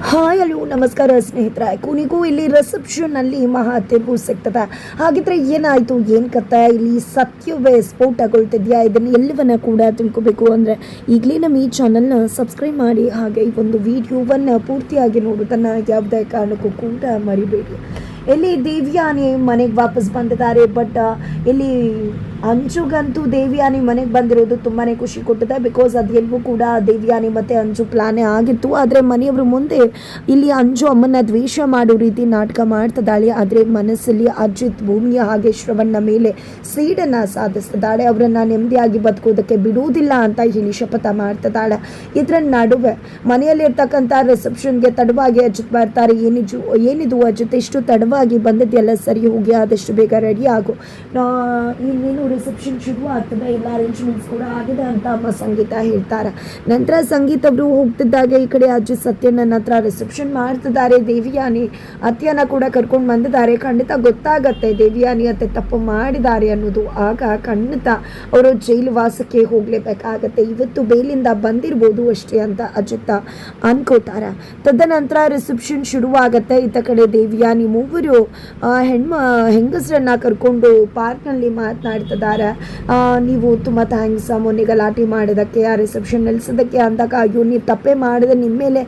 Hi hello ನಮಸ್ಕಾರ ಸ್ನೇಹಿತರೆ. ಕೊನೆಗೂ ಇಲ್ಲಿ ರಿಸೆಪ್ಷನ್ನಲ್ಲಿ ಮಹಾ ತಿರುವು ಸಿಗ್ತದೆ. ಹಾಗಿದ್ರೆ ಏನಾಯಿತು, ಏನು ಕಥೆ, ಇಲ್ಲಿ ಸತ್ಯವೇ ಸ್ಫೋಟಗೊಳ್ತಿದ್ಯಾ? ಇದನ್ನು ಎಲ್ಲವನ್ನ ಕೂಡ ತಿಳ್ಕೊಬೇಕು ಅಂದರೆ ಈಗಲೇ ನಮ್ಮ ಈ ಚಾನಲ್ನ ಸಬ್ಸ್ಕ್ರೈಬ್ ಮಾಡಿ, ಹಾಗೆ ಈ ಒಂದು ವಿಡಿಯೋವನ್ನು ಪೂರ್ತಿಯಾಗಿ ನೋಡೋದನ್ನು ಯಾವುದೇ ಕಾರಣಕ್ಕೂ ಕೂಡ ಮರಿಬೇಡಿ. ಇಲ್ಲಿ ದೇವ್ಯಾನಿ ಮನೆಗೆ ವಾಪಸ್ ಬಂದಿದ್ದಾರೆ. ಬಟ್ ಇಲ್ಲಿ ಅಂಜುಗಂತೂ ದೇವ್ಯಾನಿ ಮನೆಗೆ ಬಂದಿರೋದು ತುಂಬಾ ಖುಷಿ ಕೊಟ್ಟಿದೆ. ಬಿಕಾಸ್ ಅದೆಲ್ಲವೂ ಕೂಡ ದೇವ್ಯಾನಿ ಮತ್ತು ಅಂಜು ಪ್ಲಾನೇ ಆಗಿತ್ತು. ಆದರೆ ಮನೆಯವರು ಮುಂದೆ ಇಲ್ಲಿ ಅಂಜು ಅಮ್ಮನ ದ್ವೇಷ ಮಾಡೋ ರೀತಿ ನಾಟಕ ಮಾಡ್ತಿದ್ದಾಳೆ. ಆದರೆ ಮನಸ್ಸಲ್ಲಿ ಅಜಿತ್, ಭೂಮಿಯ ಹಾಗೆ ಶ್ರವಣ್ಣ ಮೇಲೆ ಸೀಡನ್ನು ಸಾಧಿಸ್ತಿದ್ದಾಳೆ. ಅವರನ್ನು ನೆಮ್ಮದಿಯಾಗಿ ಬದುಕೋದಕ್ಕೆ ಬಿಡುವುದಿಲ್ಲ ಅಂತ ಹೇಳಿ ಶಪಥ ಮಾಡ್ತಿದ್ದಾಳೆ. ಇದರ ನಡುವೆ ಮನೆಯಲ್ಲಿರ್ತಕ್ಕಂಥ ರಿಸೆಪ್ಷನ್ಗೆ ತಡವಾಗಿ ಅಜಿತ್ ಬರ್ತಾರೆ. ಏನಿದು ಅಜಿತ್, ಇಷ್ಟು ತಡವಾಗಿ ಬಂದದ್ದೆಲ್ಲ ಸರಿ ಹೋಗಿ ಆದಷ್ಟು ಬೇಗ ರೆಡಿ ಆಗು, ಇನ್ನೇನು ರಿಸೆಪ್ಷನ್ ಶುರು ಆಗ್ತದೆ, ಎಲ್ಲ ಅರೇಂಜ್ಮೆಂಟ್ಸ್ ಕೂಡ ಆಗಿದೆ ಅಂತ ಅಮ್ಮ ಸಂಗೀತ ಹೇಳ್ತಾರೆ. ನಂತರ ಸಂಗೀತ ಅವರು ಹೋಗ್ತಿದ್ದಾಗ ಈ ಕಡೆ ಅಜಿತ್ ಸತ್ಯನ ಹತ್ರ ರಿಸೆಪ್ಷನ್ ಮಾಡ್ತಿದ್ದಾರೆ. ದೇವ್ಯಾನಿ ಅತ್ಯನ ಕೂಡ ಕರ್ಕೊಂಡು ಬಂದಿದ್ದಾರೆ. ಖಂಡಿತ ಗೊತ್ತಾಗತ್ತೆ ದೇವ್ಯಾನಿ ಅತ್ತೆ ತಪ್ಪು ಮಾಡಿದ್ದಾರೆ ಅನ್ನೋದು. ಆಗ ಖಂಡಿತ ಅವರು ಜೈಲು ವಾಸಕ್ಕೆ ಹೋಗ್ಲೇಬೇಕಾಗತ್ತೆ. ಇವತ್ತು ಬೇಲಿಂದ ಬಂದಿರ್ಬೋದು ಅಷ್ಟೇ ಅಂತ ಅಜಿತ್ ಅನ್ಕೋತಾರೆ. ತದನಂತರ ರಿಸೆಪ್ಷನ್ ಶುರುವಾಗತ್ತೆ. ಇತ್ತ ಕಡೆ ದೇವ್ಯಾನಿ ಮೂವರು ಹೆಂಗಸರನ್ನ ಕರ್ಕೊಂಡು ಪಾರ್ಕ್ನಲ್ಲಿ ಮಾತನಾಡ್ತಿದ್ದಾರೆ. ನೀವು ತುಂಬ ಥ್ಯಾಂಕ್ಸ್ ಮೊನ್ನೆ ಗಲಾಟೆ ಮಾಡೋದಕ್ಕೆ, ಆ ರಿಸೆಪ್ಷನ್ ನಿಲ್ಲಿಸೋದಕ್ಕೆ ಅಂದಾಗ. ಅಯ್ಯೋ, ನೀವು ತಪ್ಪೇ ಮಾಡಿದ್ರೆ ನಿಮ್ಮ ಮೇಲೆ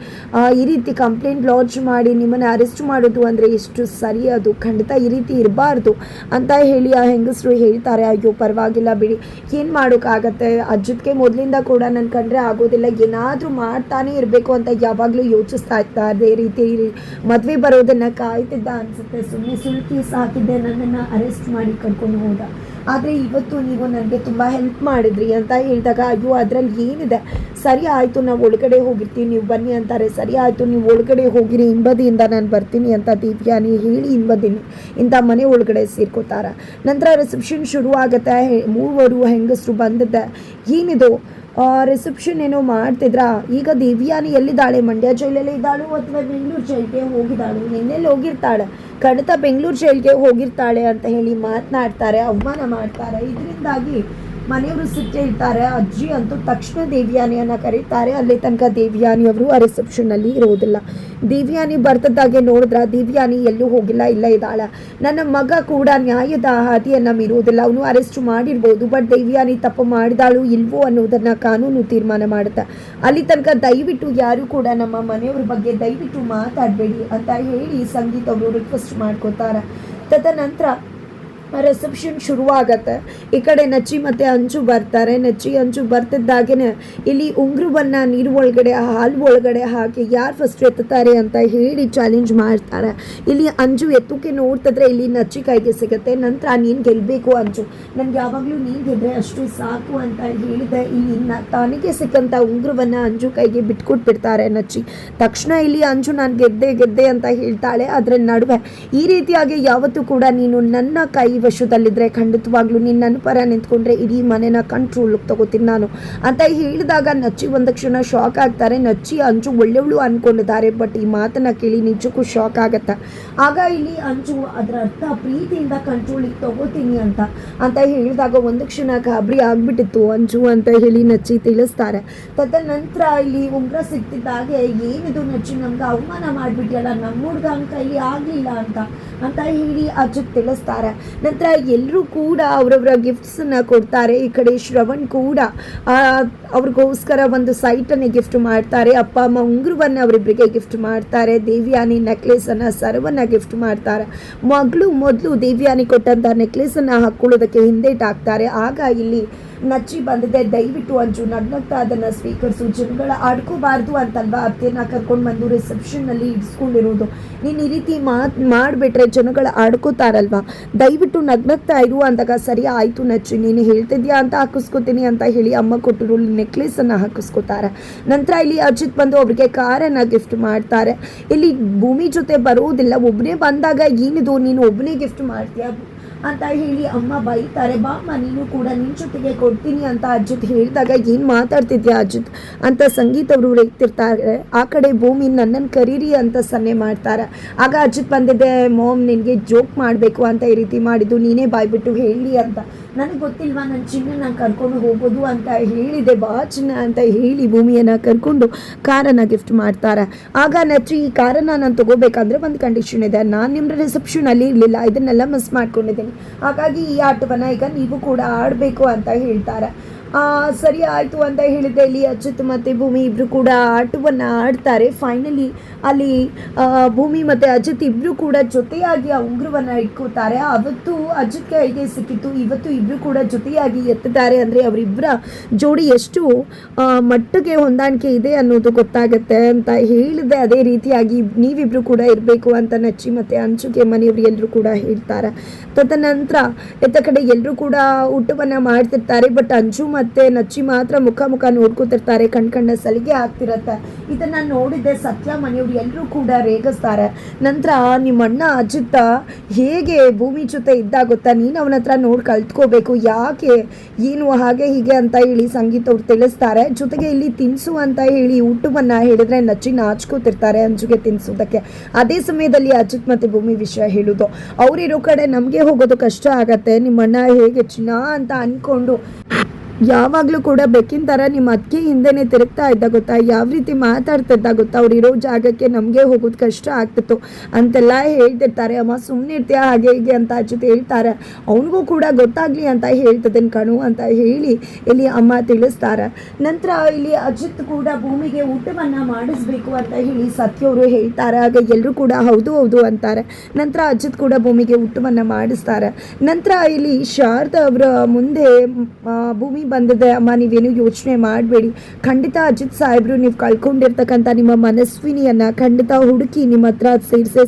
ಈ ರೀತಿ ಕಂಪ್ಲೇಂಟ್ ಲಾಂಚ್ ಮಾಡಿ ನಿಮ್ಮನ್ನು ಅರೆಸ್ಟ್ ಮಾಡೋದು ಅಂದರೆ ಎಷ್ಟು ಸರಿ, ಅದು ಖಂಡಿತ ಈ ರೀತಿ ಇರಬಾರ್ದು ಅಂತ ಹೇಳಿ ಆ ಹೆಂಗಸರು ಹೇಳ್ತಾರೆ. ಅಯ್ಯೋ ಪರವಾಗಿಲ್ಲ ಬಿಡಿ, ಏನು ಮಾಡೋಕ್ಕಾಗತ್ತೆ, ಅಜ್ಜಿತ್ಗೆ ಮೊದಲಿಂದ ಕೂಡ ನನ್ನ ಕಂಡ್ರೆ ಆಗೋದಿಲ್ಲ, ಏನಾದರೂ ಮಾಡ್ತಾನೆ ಇರಬೇಕು ಅಂತ ಯಾವಾಗಲೂ ಯೋಚಿಸ್ತಾ ಇರ್ತಾ. ಅದೇ ರೀತಿ ಮದುವೆ ಬರೋದನ್ನು ಕಾಯ್ತಿದ್ದ ಅನಿಸುತ್ತೆ. ಸುಮ್ಮನೆ ಸುಳ್ಕಿ ಸಾಕಿದ್ದೆ, ನನ್ನನ್ನು ಅರೆಸ್ಟ್ ಮಾಡಿ ಕರ್ಕೊಂಡು ಹೋದ. ಆದರೆ ಇವತ್ತು ನೀವು ನನಗೆ ತುಂಬ ಹೆಲ್ಪ್ ಮಾಡಿದ್ರಿ ಅಂತ ಹೇಳಿದಾಗ, ಅಯ್ಯೋ ಅದರಲ್ಲಿ ಏನಿದೆ, ಸರಿ ಆಯಿತು ನಾವು ಒಳಗಡೆ ಹೋಗಿರ್ತೀವಿ, ನೀವು ಬನ್ನಿ ಅಂತಾರೆ. ಸರಿ ಆಯಿತು ನೀವು ಒಳಗಡೆ ಹೋಗಿರಿ, ಹಿಂಬದಿಯಿಂದ ನಾನು ಬರ್ತೀನಿ ಅಂತ ದೇವ್ಯಾನಿ ಹೇಳಿ ಹಿಂಬದಿಯಿಂದ ಮನೆ ಒಳಗಡೆ ಸೇರ್ಕೋತಾರೆ. ನಂತರ ರಿಸೆಪ್ಷನ್ ಶುರು ಆಗುತ್ತೆ. ಮೂವರು ಹೆಂಗಸರು ಬಂದಿದ್ದೆ. ಏನಿದು ರಿಸೆಪ್ಷನ್ ಏನೋ ಮಾಡ್ತಿದ್ರಾ? ಈಗ ದೇವ್ಯಾನಿ ಎಲ್ಲಿದ್ದಾಳೆ? ಮಂಡ್ಯ ಜೈಲಲ್ಲಿ ಇದ್ದಾಳು ಅಥವಾ ಬೆಂಗಳೂರು ಜೈಲಿಗೆ ಹೋಗಿದ್ದಾಳು? ನಿನ್ನೆಲ್ಲಿ ಹೋಗಿರ್ತಾಳೆ, ಖಂಡಿತ ಬೆಂಗಳೂರು ಜೈಲಿಗೆ ಹೋಗಿರ್ತಾಳೆ ಅಂತ ಹೇಳಿ ಮಾತನಾಡ್ತಾರೆ, ಅವಮಾನ ಮಾಡ್ತಾರೆ. ಇದರಿಂದಾಗಿ ಮನೆಯವರು ಸಿಟ್ಟಿರ್ತಾರೆ. ಅಜ್ಜಿ ಅಂತೂ ತಕ್ಷಣ ದೇವ್ಯಾನಿಯನ್ನು ಕರೀತಾರೆ. ಅಲ್ಲಿ ತನಕ ದೇವ್ಯಾನಿ ಅವರು ಆ ರಿಸೆಪ್ಷನ್ನಲ್ಲಿ ಇರೋದಿಲ್ಲ. ದೇವ್ಯಾನಿ ಬರ್ತದಾಗೆ ನೋಡಿದ್ರೆ ದೇವ್ಯಾನಿ ಎಲ್ಲೂ ಹೋಗಿಲ್ಲ, ಇಲ್ಲ ಇದ್ದಾಳೆ. ನನ್ನ ಮಗ ಕೂಡ ನ್ಯಾಯದ ಹಾದಿಯನ್ನು ಮೀರುವುದಿಲ್ಲ, ಅವನು ಅರೆಸ್ಟ್ ಮಾಡಿರ್ಬೋದು, ಬಟ್ ದೇವ್ಯಾನಿ ತಪ್ಪು ಮಾಡಿದಾಳು ಇಲ್ವೋ ಅನ್ನೋದನ್ನು ಕಾನೂನು ತೀರ್ಮಾನ ಮಾಡುತ್ತೆ. ಅಲ್ಲಿ ತನಕ ದಯವಿಟ್ಟು ಯಾರು ಕೂಡ ನಮ್ಮ ಮನೆಯವ್ರ ಬಗ್ಗೆ ದಯವಿಟ್ಟು ಮಾತಾಡಬೇಡಿ ಅಂತ ಹೇಳಿ ಸಂಗೀತ ಅವರು ರಿಕ್ವೆಸ್ಟ್ ಮಾಡ್ಕೋತಾರೆ. ತದನಂತರ ರಿಸೆಪ್ಷನ್ ಶುರುವಾಗತ್ತೆ. ಈ ಕಡೆ ನಚ್ಚಿ ಮತ್ತು ಅಂಜು ಬರ್ತಾರೆ. ನಚ್ಚಿ ಅಂಜು ಬರ್ತಿದ್ದಾಗೇ ಇಲ್ಲಿ ಉಂಗುರವನ್ನು ನೀರು ಒಳಗಡೆ, ಹಾಲು ಒಳಗಡೆ ಹಾಕಿ ಯಾರು ಫಸ್ಟ್ ಎತ್ತುತ್ತಾರೆ ಅಂತ ಹೇಳಿ ಚಾಲೆಂಜ್ ಮಾಡ್ತಾರೆ. ಇಲ್ಲಿ ಅಂಜು ಎತ್ತುಕ್ಕೆ ನೋಡ್ತಿದ್ರೆ ಇಲ್ಲಿ ನಚ್ಚಿ ಕೈಗೆ ಸಿಗುತ್ತೆ. ನಂತರ ನೀನು ಗೆಲ್ಲಬೇಕು ಅಂಜು, ನನಗೆ ಯಾವಾಗಲೂ ನೀನು ಗೆದ್ರೆ ಅಷ್ಟು ಸಾಕು ಅಂತ ಹೇಳಿದೆ. ಇಲ್ಲಿ ತನಗೆ ಸಿಕ್ಕಂಥ ಉಂಗುರವನ್ನು ಅಂಜು ಕೈಗೆ ಬಿಟ್ಕೊಟ್ಬಿಡ್ತಾರೆ ನಚ್ಚಿ. ತಕ್ಷಣ ಇಲ್ಲಿ ಅಂಜು ನಾನು ಗೆದ್ದೆ ಅಂತ ಹೇಳ್ತಾಳೆ. ಅದರ ನಡುವೆ ಈ ರೀತಿಯಾಗಿ ಯಾವತ್ತೂ ಕೂಡ ನೀನು ನನ್ನ ಕೈ ವಶದಲ್ಲಿದ್ದರೆ ಖಂಡಿತವಾಗ್ಲೂ ನೀನು ನನ್ನ ಪರ ನಿಂತ್ಕೊಂಡ್ರೆ ಇಡೀ ಮನೆನ ಕಂಟ್ರೋಲ್ ತಗೋತೀನಿ ನಾನು ಅಂತ ಹೇಳಿದಾಗ ನಚ್ಚಿ ಒಂದು ಕ್ಷಣ ಶಾಕ್ ಆಗ್ತಾರೆ. ನಚ್ಚಿ ಅಂಜು ಒಳ್ಳೆವಳು ಅಂದ್ಕೊಂಡಿದ್ದಾರೆ, ಬಟ್ ಈ ಮಾತನ್ನು ಕೇಳಿ ನಿಜಕ್ಕೂ ಶಾಕ್ ಆಗುತ್ತೆ. ಆಗ ಇಲ್ಲಿ ಅಂಜು ಅದರ ಅರ್ಥ ಪ್ರೀತಿಯಿಂದ ಕಂಟ್ರೋಲಿಗೆ ತಗೋತೀನಿ ಅಂತ ಹೇಳಿದಾಗ ಒಂದು ಕ್ಷಣ ಗಾಬರಿ ಆಗ್ಬಿಟ್ಟಿತ್ತು ಅಂಜು ಅಂತ ಹೇಳಿ ನಚ್ಚಿ ತಿಳಿಸ್ತಾರೆ. ತದನಂತರ ಇಲ್ಲಿ ಉಂಗುರ ಸಿಗ್ತಿದ್ದಾಗೆ, ಏನಿದು ನಚ್ಚಿ, ನಮ್ಗೆ ಅವಮಾನ ಮಾಡಿಬಿಟ್ಟಿಯಲ್ಲ, ನಮ್ಮ ಹುಡುಗ ಕೈಲಿ ಆಗಲಿಲ್ಲ ಅಂತ ಹೇಳಿ ಅಜ್ಜಿಗೆ ತಿಳಿಸ್ತಾರೆ. ನಂತರ ಎಲ್ಲರೂ ಕೂಡ ಅವರವರ ಗಿಫ್ಟ್ಸನ್ನು ಕೊಡ್ತಾರೆ. ಈ ಕಡೆ ಶ್ರವಣ್ ಕೂಡ ಅವ್ರಿಗೋಸ್ಕರ ಒಂದು ಸೈಟನ್ನು ಗಿಫ್ಟ್ ಮಾಡ್ತಾರೆ. ಅಪ್ಪ ಅಮ್ಮ ಉಂಗುರವನ್ನು ಅವರಿಬ್ಬರಿಗೆ ಗಿಫ್ಟ್ ಮಾಡ್ತಾರೆ. ದೇವ್ಯಾನಿ ನೆಕ್ಲೇಸನ್ನು, ಸರವನ್ನು ಗಿಫ್ಟ್ ಮಾಡ್ತಾರೆ. ಮಗಳು ಮೊದಲು ದೇವ್ಯಾನಿ ಕೊಟ್ಟಂಥ ನೆಕ್ಲೇಸನ್ನು ಹಾಕ್ಕೊಳ್ಳೋದಕ್ಕೆ ಹಿಂದೇಟಾಕ್ತಾರೆ. ಆಗ ಇಲ್ಲಿ ನಚ್ಚಿ ಬಂದಿದೆ. ದಯವಿಟ್ಟು ಅಂಜು ನಗ್ನಗ್ತಾ ಅದನ್ನು ಸ್ವೀಕರಿಸು, ಜನಗಳ ಆಡ್ಕೋಬಾರ್ದು ಅಂತಲ್ವಾ ಅತ್ತೆನ ಕರ್ಕೊಂಡು ಬಂದು ರಿಸೆಪ್ಷನ್ನಲ್ಲಿ ಇಡ್ಸ್ಕೊಂಡಿರೋದು. ನೀನು ಈ ರೀತಿ ಮಾಡಿಬಿಟ್ರೆ ಜನಗಳು ಆಡ್ಕೋತಾರಲ್ವಾ, ದಯವಿಟ್ಟು ನಗ್ನಗ್ತಾ ಇರು ಅಂದಾಗ, ಸರಿ ಆಯಿತು ನಚ್ಚಿ ನೀನು ಹೇಳ್ತಿದ್ಯಾ ಅಂತ ಹಾಕಿಸ್ಕೊತೀನಿ ಅಂತ ಹೇಳಿ ಅಮ್ಮ ಕೊಟ್ಟಿರೋ ನೆಕ್ಲೇಸನ್ನು ಹಾಕಿಸ್ಕೋತಾರೆ. ನಂತರ ಇಲ್ಲಿ ಅಜಿತ್ ಬಂದು ಅವ್ರಿಗೆ ಕಾರನ್ನು ಗಿಫ್ಟ್ ಮಾಡ್ತಾರೆ. ಇಲ್ಲಿ ಭೂಮಿ ಜೊತೆ ಬರೋದಿಲ್ಲ, ಒಬ್ಬನೇ ಬಂದಾಗ ಏನಿದು ನೀನು ಒಬ್ಬನೇ ಗಿಫ್ಟ್ ಮಾಡ್ತೀಯಾ ಅಂತ ಹೇಳಿ ಅಮ್ಮ ಬೈತಾರೆ. ಬಾಮ್ಮ ನೀನು ಕೂಡ ನಿನ್ನ ಜೊತೆಗೆ ಕೊಡ್ತೀನಿ ಅಂತ ಅಜಿತ್ ಹೇಳಿದಾಗ, ಏನು ಮಾತಾಡ್ತಿದ್ಯಾ ಅಜಿತ್ ಅಂತ ಸಂಗೀತ ಅವರು ರೇಗ್ತಿರ್ತಾರೆ. ಆ ಕಡೆ ಭೂಮಿ ನನ್ನನ್ನು ಕರೀರಿ ಅಂತ ಸನ್ನೆ ಮಾಡ್ತಾರೆ. ಆಗ ಅಜಿತ್ ಬಂದಿದ್ದೆ, ಮಾಮ್ ನಿನಗೆ ಜೋಕ್ ಮಾಡಬೇಕು ಅಂತ ಈ ರೀತಿ ಮಾಡಿದ್ದು, ನೀನೇ ಬಾಯ್ಬಿಟ್ಟು ಹೇಳಿ ಅಂತ ನನಗೆ ಗೊತ್ತಿಲ್ವಾ ನನ್ನ ಚಿನ್ನನ ಕರ್ಕೊಂಡು ಹೋಗೋದು ಅಂತ ಹೇಳಿದೆ, ಬಾ ಚಿನ್ನ ಅಂತ ಹೇಳಿ ಭೂಮಿಯನ್ನು ಕರ್ಕೊಂಡು ಕಾರನ್ನು ಗಿಫ್ಟ್ ಮಾಡ್ತಾರೆ. ಆಗ ನಚ್ಚಿ ಈ ಕಾರನ್ನು ನಾನು ತೊಗೋಬೇಕಂದ್ರೆ ಒಂದು ಕಂಡೀಷನ್ ಇದೆ, ನಾನು ನಿಮ್ಮ ರಿಸೆಪ್ಷನಲ್ಲಿ ಇರಲಿಲ್ಲ, ಇದನ್ನೆಲ್ಲ ಮಿಸ್ ಮಾಡ್ಕೊಂಡಿದ್ದೀನಿ, ಹಾಗಾಗಿ ಈ ಆಟವನ್ನು ಈಗ ನೀವು ಕೂಡ ಆಡಬೇಕು ಅಂತ ಹೇಳ್ತಾರೆ. ಸರಿ ಆಯಿತು ಅಂತ ಹೇಳಿದೆ. ಇಲ್ಲಿ ಅಚ್ಯುತ್ ಮತ್ತು ಭೂಮಿ ಇಬ್ಬರು ಕೂಡ ಆಟವನ್ನು ಆಡ್ತಾರೆ. ಫೈನಲಿ ಅಲ್ಲಿ ಭೂಮಿ ಮತ್ತು ಅಜಿತ್ ಇಬ್ಬರು ಕೂಡ ಜೊತೆಯಾಗಿ ಆ ಉಂಗುರವನ್ನು ಇಟ್ಕೋತಾರೆ. ಅವತ್ತು ಅಜಿತ್ ಕೈಗೆ ಸಿಕ್ಕಿತ್ತು, ಇವತ್ತು ಇಬ್ಬರು ಕೂಡ ಜೊತೆಯಾಗಿ ಎತ್ತಿದ್ದಾರೆ. ಅಂದರೆ ಅವರಿಬ್ಬರ ಜೋಡಿ ಎಷ್ಟು ಮಟ್ಟಿಗೆ ಹೊಂದಾಣಿಕೆ ಇದೆ ಅನ್ನೋದು ಗೊತ್ತಾಗುತ್ತೆ ಅಂತ ಹೇಳಿದೆ. ಅದೇ ರೀತಿಯಾಗಿ ನೀವಿಬ್ಬರು ಕೂಡ ಇರಬೇಕು ಅಂತ ನಚ್ಚಿ ಮತ್ತು ಅಂಚುಗೆ ಮನೆಯವರು ಎಲ್ಲರೂ ಕೂಡ ಹೇಳ್ತಾರೆ. ತದನಂತರ ಎತ್ತ ಕಡೆ ಎಲ್ಲರೂ ಕೂಡ ಊಟವನ್ನು ಮಾಡ್ತಿರ್ತಾರೆ. ಬಟ್ ಅಂಚು ಮತ್ತೆ ನಚ್ಚಿ ಮಾತ್ರ ಮುಖ ನೋಡ್ಕೊತಿರ್ತಾರೆ, ಕಣ್ಣ ಸಲಿಗೆ ಆಗ್ತಿರತ್ತೆ. ಇದನ್ನ ನೋಡಿದ್ದೆ ಸತ್ಯ ಮನೆಯವ್ರು ಎಲ್ಲರೂ ಕೂಡ ರೇಗಿಸ್ತಾರೆ. ನಂತರ ನಿಮ್ಮ ಅಣ್ಣ ಅಜಿತ್ ಹೇಗೆ ಭೂಮಿ ಜೊತೆ ಇದ್ದ ಗೊತ್ತಾ, ನೀನು ಅವನ ಹತ್ರ ನೋಡಿ ಕಲ್ತ್ಕೋಬೇಕು, ಯಾಕೆ ಏನು ಹಾಗೆ ಹೀಗೆ ಅಂತ ಹೇಳಿ ಸಂಗೀತ ಅವ್ರು ತಿಳಿಸ್ತಾರೆ. ಜೊತೆಗೆ ಇಲ್ಲಿ ತಿನ್ಸು ಅಂತ ಹೇಳಿ ಊಟವನ್ನು ಹೇಳಿದ್ರೆ ನಚ್ಚಿ ನಾಚ್ಕೋತಿರ್ತಾರೆ ಅಂಜುಗೆ ತಿನ್ಸೋದಕ್ಕೆ. ಅದೇ ಸಮಯದಲ್ಲಿ ಅಜಿತ್ ಮತ್ತು ಭೂಮಿ ವಿಷಯ ಹೇಳೋದು, ಅವರಿರೋ ಕಡೆ ನಮಗೆ ಹೋಗೋದು ಕಷ್ಟ ಆಗತ್ತೆ, ನಿಮ್ಮಣ್ಣ ಹೇಗೆ ಚಿನ್ನ ಅಂತ ಅಂದ್ಕೊಂಡು ಯಾವಾಗಲೂ ಕೂಡ ಬೆಕ್ಕಿನ ಥರ ನಿಮ್ಮ ಅತ್ತಿಗೆ ಹಿಂದೆನೇ ತಿರುಗ್ತಾ ಇದ್ದ ಗೊತ್ತಾ, ಯಾವ ರೀತಿ ಮಾತಾಡ್ತಿದ್ದ ಗೊತ್ತಾ, ಅವ್ರು ಇರೋ ಜಾಗಕ್ಕೆ ನಮಗೆ ಹೋಗೋದು ಕಷ್ಟ ಆಗ್ತಿತ್ತು ಅಂತೆಲ್ಲ ಹೇಳ್ತಿರ್ತಾರೆ. ಅಮ್ಮ ಸುಮ್ಮನೆ ಇರ್ತೀಯ ಹಾಗೆ ಹೀಗೆ ಅಂತ ಅಜಿತ್ ಹೇಳ್ತಾರೆ. ಅವನಿಗೂ ಕೂಡ ಗೊತ್ತಾಗಲಿ ಅಂತ ಹೇಳ್ತಿದ್ದೇನೆ ಕಣು ಅಂತ ಹೇಳಿ ಇಲ್ಲಿ ಅಮ್ಮ ತಿಳಿಸ್ತಾರೆ. ನಂತರ ಇಲ್ಲಿ ಅಜಿತ್ ಕೂಡ ಭೂಮಿಗೆ ಊಟವನ್ನು ಮಾಡಿಸ್ಬೇಕು ಅಂತ ಹೇಳಿ ಸತ್ಯವರು ಹೇಳ್ತಾರೆ. ಆಗ ಎಲ್ಲರೂ ಕೂಡ ಹೌದು ಹೌದು ಅಂತಾರೆ. ನಂತರ ಅಜಿತ್ ಕೂಡ ಭೂಮಿಗೆ ಊಟವನ್ನು ಮಾಡಿಸ್ತಾರೆ. ನಂತರ ಇಲ್ಲಿ ಶಾರದಾ ಅವರ ಮುಂದೆ ಭೂಮಿ ಬಂದಿದೆ, ಅಮ್ಮ ನೀವೇನು ಯೋಚನೆ ಮಾಡಬೇಡಿ, ಖಂಡಿತ ಅಜಿತ್ ಸಾಹೇಬ್ರು ನೀವು ಕಳ್ಕೊಂಡಿರ್ತಕ್ಕಂಥ ನಿಮ್ಮ ಮನಸ್ವಿನಿಯನ್ನು ಖಂಡಿತ ಹುಡುಕಿ ನಿಮ್ಮ ಹತ್ರ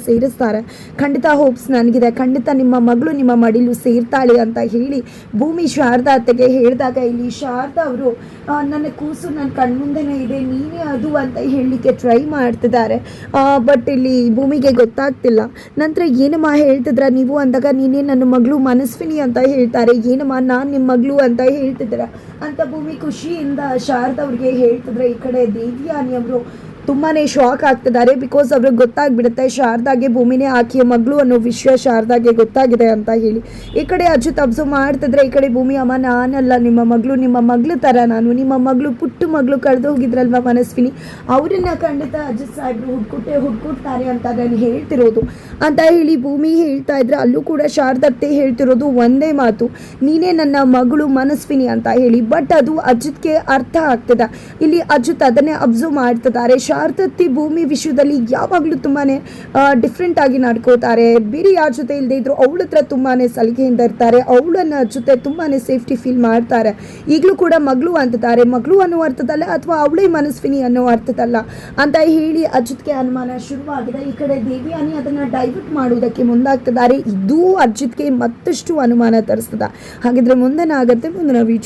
ಸೇರಿಸ್ತಾರೆ, ಖಂಡಿತ ಹೋಪ್ಸ್ ನನಗಿದೆ, ಖಂಡಿತ ನಿಮ್ಮ ಮಗಳು ನಿಮ್ಮ ಮಡಿಲು ಸೇರ್ತಾಳೆ ಅಂತ ಹೇಳಿ ಭೂಮಿ ಶಾರದಾ ಅತ್ತೆಗೆ ಹೇಳಿದಾಗ ಇಲ್ಲಿ ಶಾರದಾ ಅವರು ನನ್ನ ಕೂಸು ನನ್ನ ಕಣ್ಮುಂದೆನೇ ಇದೆ, ನೀನೇ ಅದು ಅಂತ ಹೇಳಲಿಕ್ಕೆ ಟ್ರೈ ಮಾಡ್ತಿದ್ದಾರೆ. ಬಟ್ ಇಲ್ಲಿ ಭೂಮಿಗೆ ಗೊತ್ತಾಗ್ತಿಲ್ಲ. ನಂತರ ಏನಮ್ಮ ಹೇಳ್ತಿದ್ರ ನೀವು ಅಂದಾಗ, ನೀನೇ ನನ್ನ ಮಗಳು ಮನಸ್ವಿನಿ ಅಂತ ಹೇಳ್ತಾರೆ, ಏನಮ್ಮ ನಾನು ನಿಮ್ಮ ಮಗಳು ಅಂತ ಹೇಳ್ತಿದ್ದೀರ ಅಂತ ಭೂಮಿ ಖುಷಿಯಿಂದ ಶಾರದಾ ಅವ್ರಿಗೆ ಹೇಳ್ತಿದ್ರೆ. ಈ ಕಡೆ ದೇವಿಯಾನಿ ಅವರು ತುಂಬಾ ಶಾಕ್ ಆಗ್ತಿದ್ದಾರೆ. ಬಿಕಾಸ್ ಅವ್ರಿಗೆ ಗೊತ್ತಾಗ್ಬಿಡುತ್ತೆ ಶಾರದಾಗೆ ಭೂಮಿನೇ ಆಕೆಯ ಮಗಳು ಅನ್ನೋ ವಿಷಯ ಶಾರದಾಗೆ ಗೊತ್ತಾಗಿದೆ ಅಂತ ಹೇಳಿ. ಈ ಕಡೆ ಅಜಿತ್ ಅಬ್ಸರ್ವ್ ಮಾಡ್ತಿದ್ರೆ, ಈ ಕಡೆ ಭೂಮಿ, ಅಮ್ಮ ನಾನಲ್ಲ ನಿಮ್ಮ ಮಗಳು ಥರ ನಾನು, ನಿಮ್ಮ ಮಗಳು ಪುಟ್ಟ ಮಗಳು ಕಳೆದು ಹೋಗಿದ್ರಲ್ವ ಮನಸ್ವಿನಿ, ಅವರನ್ನ ಖಂಡಿತ ಅಜಿತ್ ಸಾಹೇಬ್ರು ಹುಡ್ಕೊಡ್ತಾರೆ ಅಂತ ನಾನು ಹೇಳ್ತಿರೋದು ಅಂತ ಹೇಳಿ ಭೂಮಿ ಹೇಳ್ತಾ ಇದ್ರೆ. ಅಲ್ಲೂ ಕೂಡ ಶಾರದತ್ತೆ ಹೇಳ್ತಿರೋದು ಒಂದೇ ಮಾತು, ನೀನೇ ನನ್ನ ಮಗಳು ಮನಸ್ವಿನಿ ಅಂತ ಹೇಳಿ. ಬಟ್ ಅದು ಅಜಿತ್ಗೆ ಅರ್ಥ ಆಗ್ತದೆ. ಇಲ್ಲಿ ಅಜಿತ್ ಅದನ್ನೇ ಅಬ್ಸರ್ವ್ ಮಾಡ್ತಿದ್ದಾರೆ. ಶಾರದತ್ತಿ ಭೂಮಿ ವಿಷಯದಲ್ಲಿ ಯಾವಾಗಲೂ ತುಂಬಾ ಡಿಫ್ರೆಂಟ್ ಆಗಿ ನಡ್ಕೋತಾರೆ. ಬೇರೆ ಯಾರ ಜೊತೆ ಇಲ್ಲದೆ ಇದ್ರು ಅವಳ ಹತ್ರ ತುಂಬಾ ಸಲಿಗೆಯಿಂದ ಇರ್ತಾರೆ, ಅವಳನ್ನ ಜೊತೆ ತುಂಬಾ ಸೇಫ್ಟಿ ಫೀಲ್ ಮಾಡ್ತಾರೆ. ಈಗಲೂ ಕೂಡ ಮಗಳು ಅಂತಾರೆ, ಮಗಳು ಅನ್ನೋ ಅರ್ಥದಲ್ಲ ಅಥವಾ ಅವಳೇ ಮನಸ್ವಿನಿ ಅನ್ನೋ ಅರ್ಥದಲ್ಲ ಅಂತ ಹೇಳಿ ಅಜಿತ್ಗೆ ಅನುಮಾನ ಶುರುವಾಗಿದೆ. ಈ ಕಡೆ ದೇವಿಯಾನಿ ಅದನ್ನ ಡೈವರ್ಟ್ ಮಾಡುವುದಕ್ಕೆ ಮುಂದಾಗ್ತಿದ್ದಾರೆ. ಇದು ಅಜಿತ್ಗೆ ಮತ್ತಷ್ಟು ಅನುಮಾನ ತರಿಸ್ತದ. ಹಾಗಿದ್ರೆ ಮುಂದೇನಾಗತ್ತೆ ಮುಂದಿನ ವಿಚಾರ.